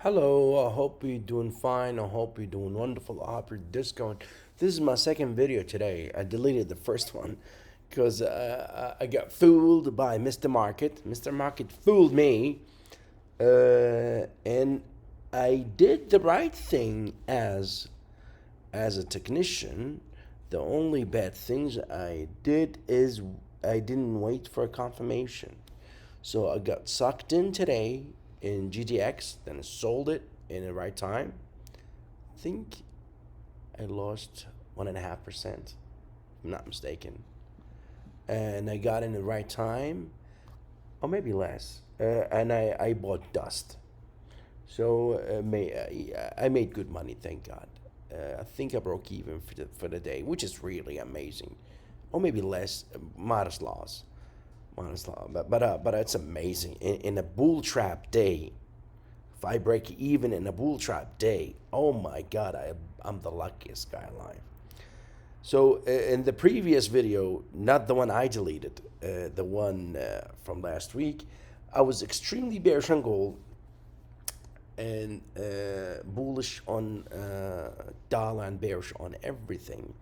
Hello, I hope you're doing fine. I hope you're doing wonderful. I hope you're discount. This is my second video today. I deleted the first one because I got fooled by Mr. Market. Mr. Market fooled me, and I did the right thing as a technician. The only bad things I did is I didn't wait for a confirmation. So I got sucked in today in GTX, then I sold it in the right time. I think I lost 1.5%, if I'm not mistaken. And I got in the right time, or maybe less. And I bought dust. So I made good money, thank God. I think I broke even for the day, which is really amazing. Or maybe less, modest loss. Modest loss. But it's amazing. In a bull trap day, if I break even in a bull trap day, oh my God, I'm the luckiest guy alive. So in the previous video, not the one I deleted, the one from last week, I was extremely bearish on gold and bullish on dollar and bearish on everything.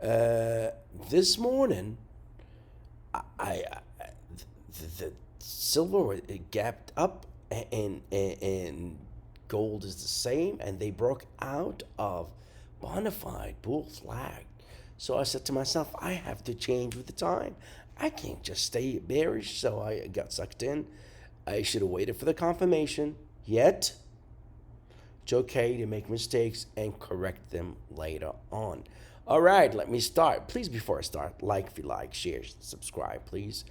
This morning, I the silver it gapped up and gold is the same, and they broke out of bona fide bull flag. So I said to myself, I have to change with the time. I can't just stay bearish. So I got sucked in. I should have waited for the confirmation. Yet, it's okay to make mistakes and correct them later on. All right, let me start. Please, before I start, like if you like, share, subscribe, please.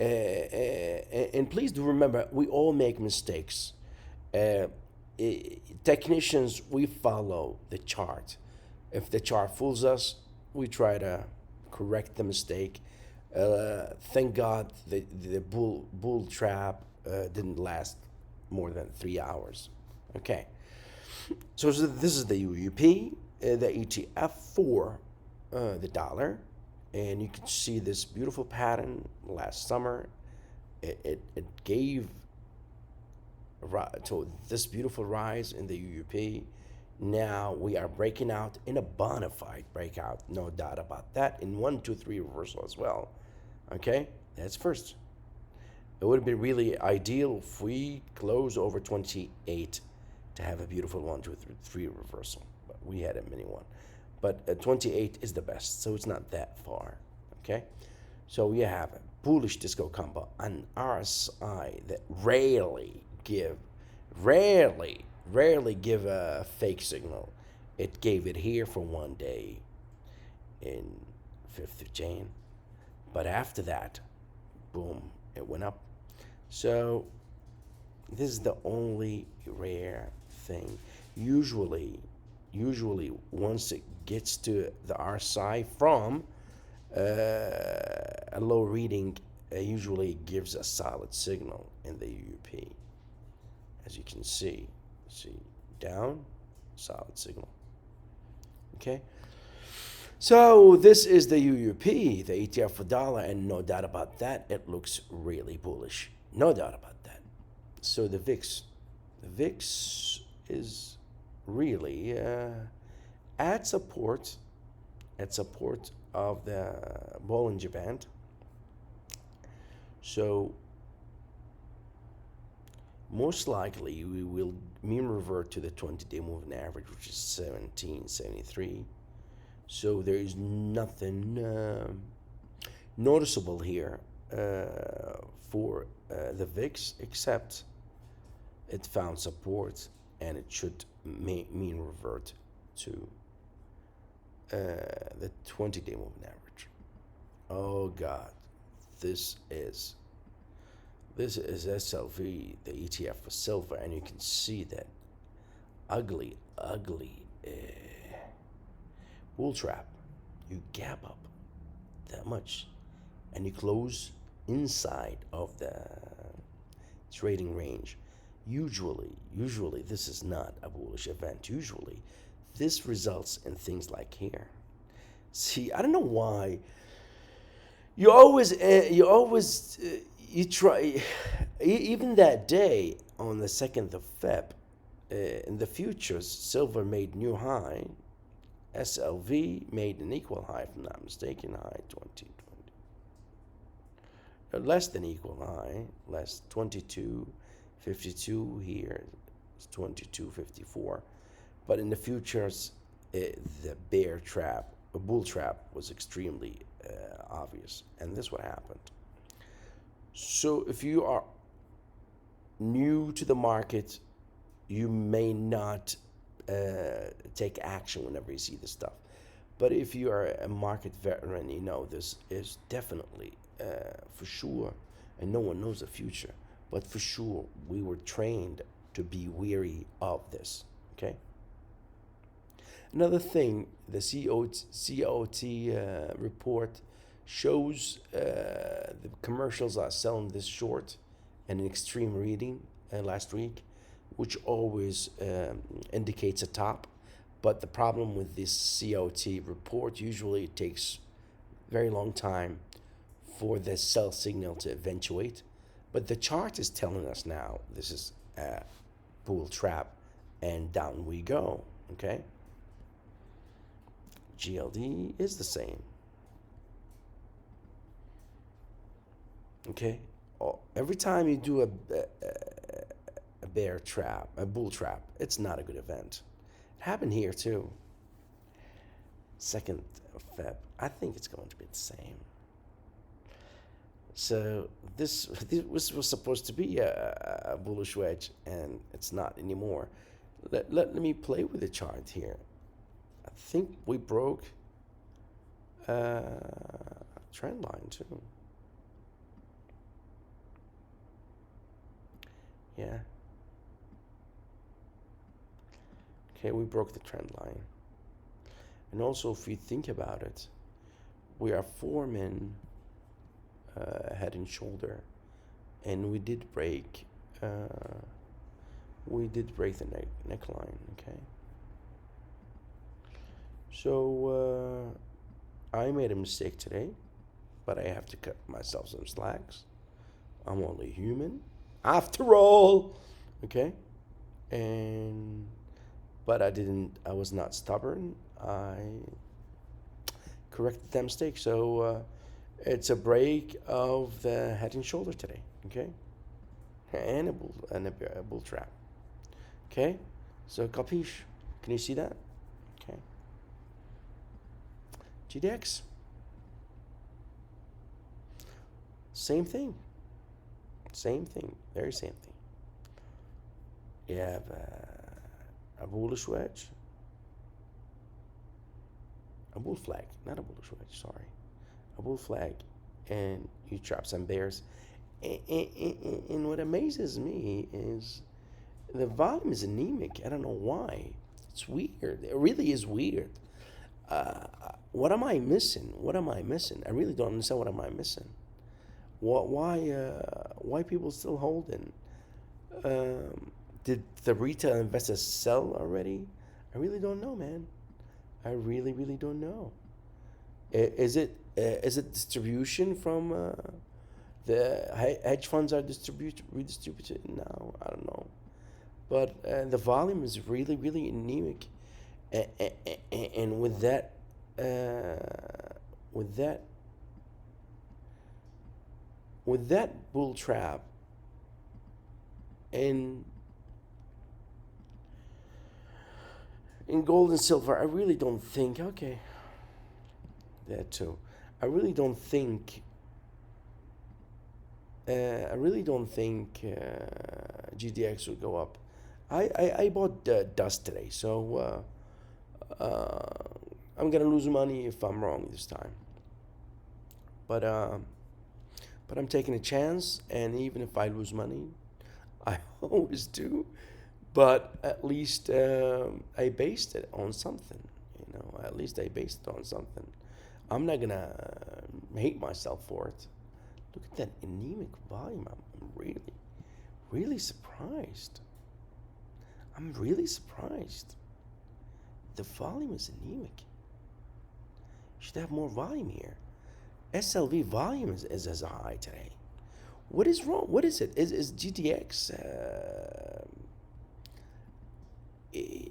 And please do remember, we all make mistakes. Uh, Technicians, we follow the chart. If the chart fools us, we try to correct the mistake. Thank God the bull trap didn't last more than 3 hours. Okay, so this is the UUP, the ETF for the dollar, and you can see this beautiful pattern last summer. It gave to this beautiful rise in the UUP. Now we are breaking out in a bona fide breakout, no doubt about that, in 1, 2, 3 reversal as well. Okay, that's first. It would be really ideal if we close over 28 to have a beautiful 1, 2, 3 reversal, but we had a mini one. But 28 is the best, so it's not that far. Okay, so we have a bullish disco combo on RSI that rarely give a fake signal. It gave it here for one day in 5th of Jan, but after that, boom, it went up. So this is the only rare thing. Usually once it gets to the RSI from a low reading, usually gives a solid signal in the UUP. As you can see down, solid signal. Okay, so this is the UUP, the ETF for dollar, and no doubt about that, it looks really bullish. No doubt about that. So the VIX is really at support of the Bollinger Band. So most likely we will mean revert to the 20-day moving average, which is 1773. So there is nothing noticeable here for the VIX, except it found support and it should mean revert to the 20-day moving average. Oh God, this is SLV, the ETF for silver, and you can see that ugly bull trap. You gap up that much, and you close inside of the trading range. Usually this is not a bullish event. Usually this results in things like here. See, I don't know why you try, even that day on the 2nd of Feb, in the futures, silver made new high. SLV made an equal high, if I'm not mistaken, high 2020. Less than equal high, less 22.52 here, it's 22.54. But in the futures, the bear trap, a bull trap, was extremely obvious, and this is what happened. So if you are new to the market, you may not take action whenever you see this stuff. But if you are a market veteran, you know this is definitely for sure, and no one knows the future, but for sure we were trained to be weary of this. Okay. Another thing, the COT report shows the commercials are selling this short and an extreme reading last week, which always indicates a top. But the problem with this COT report, usually it takes very long time for the sell signal to eventuate. But the chart is telling us now this is a bull trap, and down we go. Okay. GLD is the same. Okay. Every time you do a bear trap, a bull trap, it's not a good event. It happened here too. 2nd of Feb. I think it's going to be the same. So this was supposed to be a bullish wedge, and it's not anymore. Let me play with the chart here. I think we broke a trend line too. Yeah. Okay, we broke the trend line. And also, if you think about it, we are forming head and shoulder, and we did break the neckline. Okay. So I made a mistake today, but I have to cut myself some slacks. I'm only human, after all. Okay. But I was not stubborn. I corrected that mistake. So it's a break of the head and shoulder today. Okay. And a bull trap. Okay. So capiche. Can you see that? Okay. GDX. Same thing. Very same thing. You have a bullish wedge. A bull flag, not a bullish wedge, sorry. A bull flag, and you trap some bears. And what amazes me is the volume is anemic. I don't know why. It's weird. It really is weird. What am I missing? I really don't understand what am I missing. Why people still holding? Did the retail investors sell already? I really don't know, man. I really don't know. Is it distribution from the hedge funds are redistributed? No, I don't know. But the volume is really anemic, and with that bull trap in gold and silver, I really don't think. Okay, that too. I really don't think. GDX would go up. I bought dust today, so I'm gonna lose money if I'm wrong this time. But I'm taking a chance, and even if I lose money, I always do. But at least I based it on something. At least I based it on something. I'm not gonna hate myself for it. Look at that anemic volume. I'm really surprised. I'm really surprised. The volume is anemic. You should have more volume here. SLV volume is as high today. What is wrong? What is it? Is GDX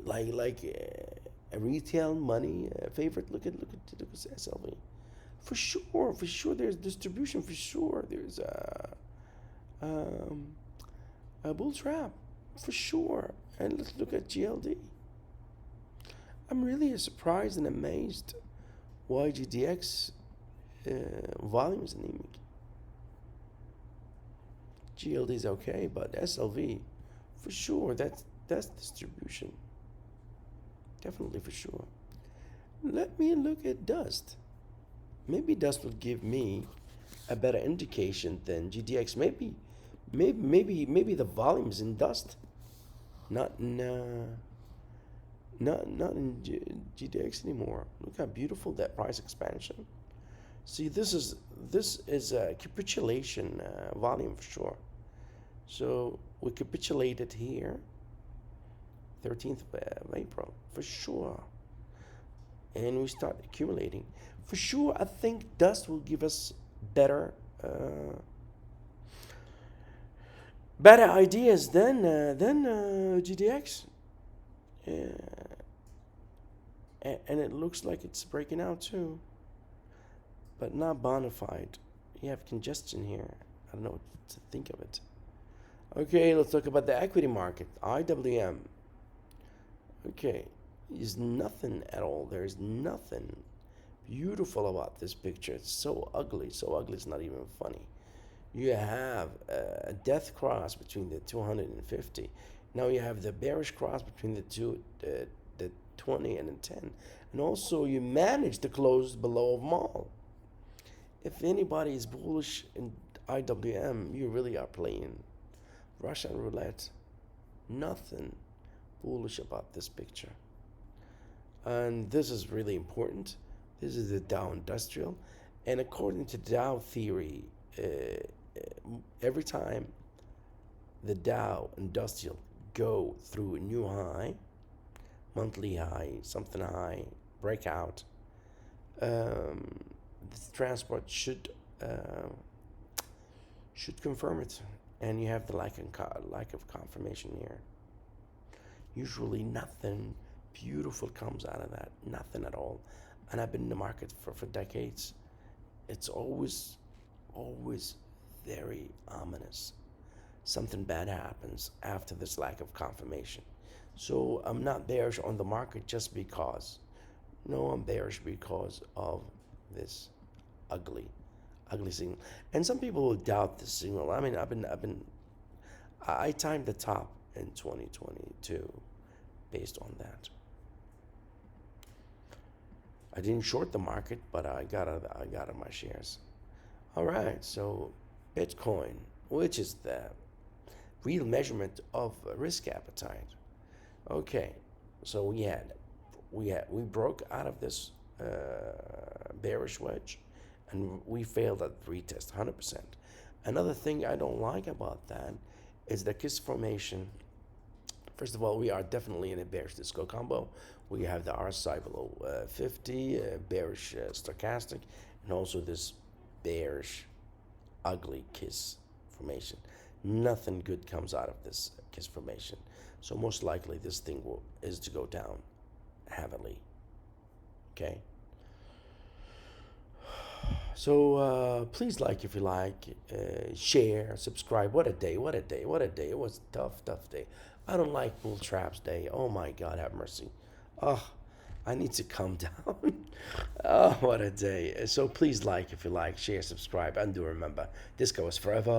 a retail money favorite. Look at SLV. For sure, there's distribution. For sure, there's um, a bull trap. For sure, and let's look at GLD. I'm really surprised and amazed why GDX volume is anemic. GLD is okay, but SLV, for sure, that's distribution. Definitely for sure. Let me look at dust. Maybe dust will give me a better indication than GDX. Maybe the volume's in dust, not in not in GDX anymore. Look how beautiful that price expansion. See, this is a capitulation volume for sure. So we capitulated here, 13th of April for sure, and we start accumulating. For sure, I think dust will give us better better ideas than GDX. Uh, and it looks like it's breaking out too, but not bona fide. You have congestion here. I don't know what to think of it. Okay, let's talk about the equity market. IWM. Okay, is nothing at all. There's nothing beautiful about this picture. It's so ugly, it's not even funny. You have a death cross between the 250. Now you have the bearish cross between the 20 and the 10. And also you manage to close below of mall. If anybody is bullish in IWM, you really are playing Russian roulette. Nothing bullish about this picture. And this is really important. This is the Dow Industrial. And according to Dow theory, every time the Dow Industrial go through a new high, monthly high, something high, breakout, the transport should confirm it. And you have the lack of confirmation here. Usually nothing beautiful comes out of that, nothing at all. And I've been in the market for decades. It's always very ominous. Something bad happens after this lack of confirmation. So I'm not bearish on the market just because. No, I'm bearish because of this ugly signal. And some people will doubt this signal. I mean, I timed the top in 2022 based on that. I didn't short the market, but I got out of my shares. All right, so Bitcoin, which is the real measurement of risk appetite. Okay, so we broke out of this bearish wedge, and we failed at retest 100%. Another thing I don't like about that is the KISS formation. First of all, we are definitely in a bearish disco combo. We have the RSI below 50, bearish stochastic, and also this bearish, ugly KISS formation. Nothing good comes out of this KISS formation. So most likely this thing is to go down heavily. Okay. So please like if you like, share, subscribe. What a day! What a day! What a day! It was a tough day. I don't like bull traps day. Oh my God, have mercy. Oh, I need to calm down. Oh, what a day. So please like if you like, share, subscribe, and do remember, this goes forever.